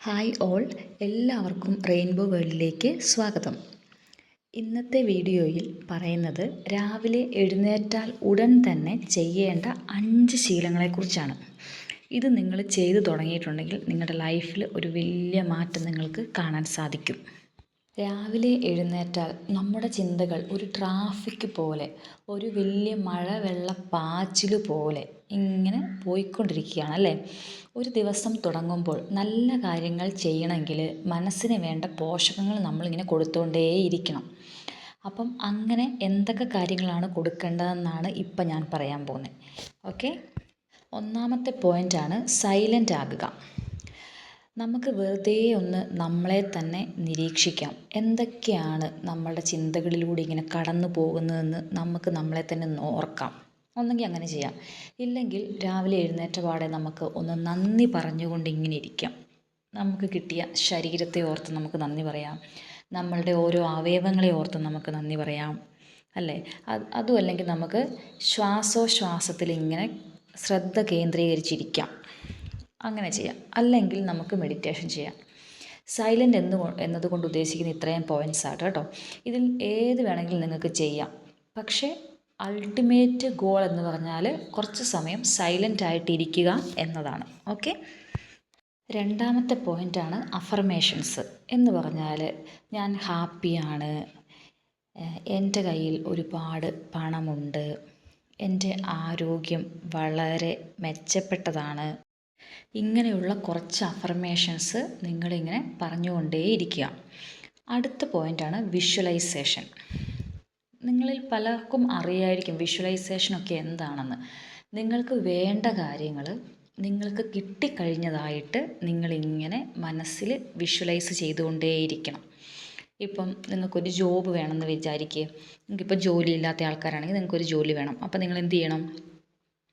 Hi all, എല്ലാവർക്കും rainbow വേൾഡിലേക്ക് സ്വാഗതം. ഇന്നത്തെ വീഡിയോയിൽ പറയുന്നത് രാവിലെ എഴുന്നേറ്റാൽ ഉടൻ തന്നെ ചെയ്യേണ്ട 5 ശീലങ്ങളെക്കുറിച്ചാണ്. ഇത് നിങ്ങൾ ചെയ്തു തുടങ്ങിയിട്ടുണ്ടെങ്കിൽ നിങ്ങളുടെ ലൈഫിൽ ഒരു വലിയ മാറ്റം നിങ്ങൾക്ക് കാണാൻ സാധിക്കും. രാവിലെ എഴുന്നേറ്റാൽ നമ്മുടെ ചിന്തകൾ ഒരു ട്രാഫിക് പോലെ, ഒരു വലിയ മഴവെള്ള പാച്ചിൽ പോലെ ഇങ്ങനെ പോയിക്കൊണ്ടിരിക്കുകയാണ് അല്ലേ. ഒരു ദിവസം തുടങ്ങുമ്പോൾ നല്ല കാര്യങ്ങൾ ചെയ്യണമെങ്കിൽ മനസ്സിന് വേണ്ട പോഷകങ്ങൾ നമ്മളിങ്ങനെ കൊടുത്തുകൊണ്ടേയിരിക്കണം. അപ്പം അങ്ങനെ എന്തൊക്കെ കാര്യങ്ങളാണ് കൊടുക്കേണ്ടതെന്നാണ് ഇപ്പം ഞാൻ പറയാൻ പോകുന്നത്. ഓക്കെ, ഒന്നാമത്തെ പോയിൻ്റാണ് സൈലൻ്റ് ആകുക. നമുക്ക് വെറുതെ ഒന്ന് നമ്മളെ തന്നെ നിരീക്ഷിക്കാം. എന്തൊക്കെയാണ് നമ്മളുടെ ചിന്തകളിലൂടെ ഇങ്ങനെ കടന്നു പോകുന്നതെന്ന് നമുക്ക് നമ്മളെ തന്നെ ഓർക്കാം. ഒന്നെങ്കിൽ അങ്ങനെ ചെയ്യാം, ഇല്ലെങ്കിൽ രാവിലെ എഴുന്നേറ്റ പാടെ നമുക്ക് ഒന്ന് നന്ദി പറഞ്ഞുകൊണ്ട് ഇങ്ങനെ ഇരിക്കാം. നമുക്ക് കിട്ടിയ ശരീരത്തെ ഓർത്ത് നമുക്ക് നന്ദി പറയാം, നമ്മളുടെ ഓരോ അവയവങ്ങളെ ഓർത്ത് നമുക്ക് നന്ദി പറയാം അല്ലേ. അതും അല്ലെങ്കിൽ നമുക്ക് ശ്വാസോച്ഛ്വാസത്തിൽ ഇങ്ങനെ ശ്രദ്ധ കേന്ദ്രീകരിച്ചിരിക്കാം, അങ്ങനെ ചെയ്യാം. അല്ലെങ്കിൽ നമുക്ക് മെഡിറ്റേഷൻ ചെയ്യാം. സൈലൻ്റ് എന്നതുകൊണ്ട് ഉദ്ദേശിക്കുന്ന ഇത്രയും പോയിൻറ്റ്സ് ആണ് കേട്ടോ. ഇതിൽ ഏത് വേണമെങ്കിലും നിങ്ങൾക്ക് ചെയ്യാം. പക്ഷേ അൾട്ടിമേറ്റ് ഗോൾ എന്ന് പറഞ്ഞാൽ കുറച്ച് സമയം സൈലൻ്റ് ആയിട്ടിരിക്കുക എന്നതാണ്. ഓക്കെ, രണ്ടാമത്തെ പോയിൻ്റാണ് അഫർമേഷൻസ് എന്ന് പറഞ്ഞാൽ ഞാൻ ഹാപ്പിയാണ്, എൻ്റെ കയ്യിൽ ഒരുപാട് പണമുണ്ട്, എൻ്റെ ആരോഗ്യം വളരെ മെച്ചപ്പെട്ടതാണ്. ഇങ്ങനെയുള്ള കുറച്ച് അഫർമേഷൻസ് നിങ്ങളിങ്ങനെ പറഞ്ഞുകൊണ്ടേയിരിക്കുക. അടുത്ത പോയിൻ്റാണ് വിഷ്വലൈസേഷൻ. നിങ്ങളിൽ പലർക്കും അറിയായിരിക്കും വിഷ്വലൈസേഷനൊക്കെ എന്താണെന്ന്. നിങ്ങൾക്ക് വേണ്ട കാര്യങ്ങൾ നിങ്ങൾക്ക് കിട്ടിക്കഴിഞ്ഞതായിട്ട് നിങ്ങളിങ്ങനെ മനസ്സിൽ വിഷ്വലൈസ് ചെയ്തുകൊണ്ടേയിരിക്കണം. ഇപ്പം നിങ്ങൾക്കൊരു ജോബ് വേണമെന്ന് വിചാരിക്കുക. നിങ്ങൾക്കിപ്പോൾ ജോലിയില്ലാത്ത ആൾക്കാരാണെങ്കിൽ നിങ്ങൾക്കൊരു ജോലി വേണം. അപ്പോൾ നിങ്ങൾ എന്ത് ചെയ്യണം?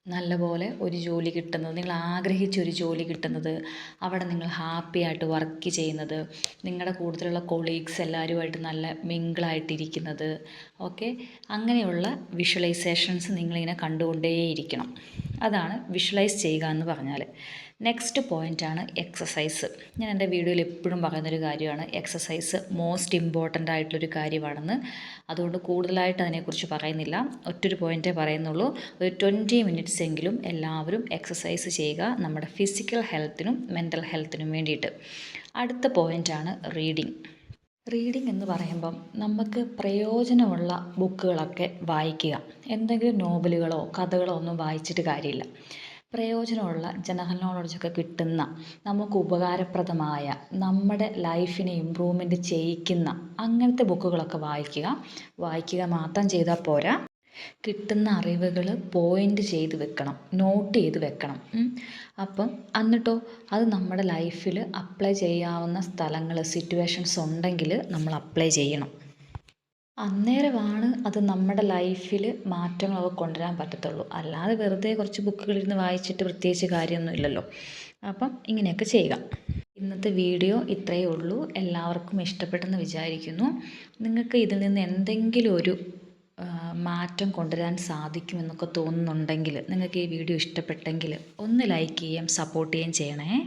നല്ലപോലെ ഒരു ജോലി കിട്ടുന്നത്, നിങ്ങൾ ആഗ്രഹിച്ചൊരു ജോലി കിട്ടുന്നത്, അവിടെ നിങ്ങൾ ഹാപ്പി ആയിട്ട് വർക്ക് ചെയ്യുന്നത്, നിങ്ങളുടെ കൂടുതലുള്ള കൊളീഗ്സ് എല്ലാവരുമായിട്ട് നല്ല മിങ്കിളായിട്ടിരിക്കുന്നത്, ഓക്കെ, അങ്ങനെയുള്ള വിഷ്വലൈസേഷൻസ് നിങ്ങളിങ്ങനെ കണ്ടുകൊണ്ടേയിരിക്കണം. അതാണ് വിഷ്വലൈസ് ചെയ്യുക എന്ന് പറഞ്ഞാൽ. നെക്സ്റ്റ് പോയിൻ്റാണ് എക്സസൈസ്. ഞാൻ എൻ്റെ വീഡിയോയിൽ എപ്പോഴും പറയുന്നൊരു കാര്യമാണ് എക്സസൈസ് മോസ്റ്റ് ഇമ്പോർട്ടൻ്റ് ആയിട്ടുള്ളൊരു കാര്യമാണെന്ന്. അതുകൊണ്ട് കൂടുതലായിട്ട് അതിനെക്കുറിച്ച് പറയുന്നില്ല, ഒറ്റൊരു പോയിൻ്റേ പറയുന്നുള്ളൂ. ഒരു 20 മിനിറ്റ്സ് എങ്കിലും എല്ലാവരും എക്സസൈസ് ചെയ്യുക, നമ്മുടെ ഫിസിക്കൽ ഹെൽത്തിനും മെൻ്റൽ ഹെൽത്തിനും വേണ്ടിയിട്ട്. അടുത്ത പോയിൻ്റാണ് റീഡിങ്. റീഡിങ് എന്ന് പറയുമ്പം നമുക്ക് പ്രയോജനമുള്ള ബുക്കുകളൊക്കെ വായിക്കുക. എന്തെങ്കിലും നോവലുകളോ കഥകളോ ഒന്നും വായിച്ചിട്ട് കാര്യമില്ല. പ്രയോജനമുള്ള ജനറൽ നോളജൊക്കെ കിട്ടുന്ന, നമുക്ക് ഉപകാരപ്രദമായ, നമ്മുടെ ലൈഫിനെ ഇമ്പ്രൂവ്മെൻറ്റ് ചെയ്യിക്കുന്ന അങ്ങനത്തെ ബുക്കുകളൊക്കെ വായിക്കുക മാത്രം ചെയ്താൽ പോരാ, കിട്ടുന്ന അറിവുകൾ പോയിൻ്റ് ചെയ്ത് വെക്കണം, നോട്ട് ചെയ്ത് വെക്കണം. അപ്പം എന്നിട്ടോ അത് നമ്മുടെ ലൈഫിൽ അപ്ലൈ ചെയ്യാവുന്ന സ്ഥലങ്ങൾ, സിറ്റുവേഷൻസ് ഉണ്ടെങ്കിൽ നമ്മൾ അപ്ലൈ ചെയ്യണം. അന്നേരമാണ് അത് നമ്മുടെ ലൈഫിൽ മാറ്റങ്ങളൊക്കെ കൊണ്ടുവരാൻ പറ്റത്തുള്ളൂ. അല്ലാതെ വെറുതെ കുറച്ച് ബുക്കുകളിരുന്ന് വായിച്ചിട്ട് പ്രത്യേകിച്ച് കാര്യമൊന്നുമില്ലല്ലോ. അപ്പം ഇങ്ങനെയൊക്കെ ചെയ്യുക. ഇന്നത്തെ വീഡിയോ ഇത്രയേ ഉള്ളൂ. എല്ലാവർക്കും ഇഷ്ടപ്പെട്ടെന്ന് വിചാരിക്കുന്നു. നിങ്ങൾക്ക് ഇതിൽ നിന്ന് എന്തെങ്കിലും ഒരു മാറ്റം കൊണ്ടുവരാൻ സാധിക്കുമെന്നൊക്കെ തോന്നുന്നുണ്ടെങ്കിൽ, നിങ്ങൾക്ക് ഈ വീഡിയോ ഇഷ്ടപ്പെട്ടെങ്കിൽ ഒന്ന് ലൈക്ക് ചെയ്യുകയും സപ്പോർട്ട് ചെയ്യുകയും ചെയ്യണേ.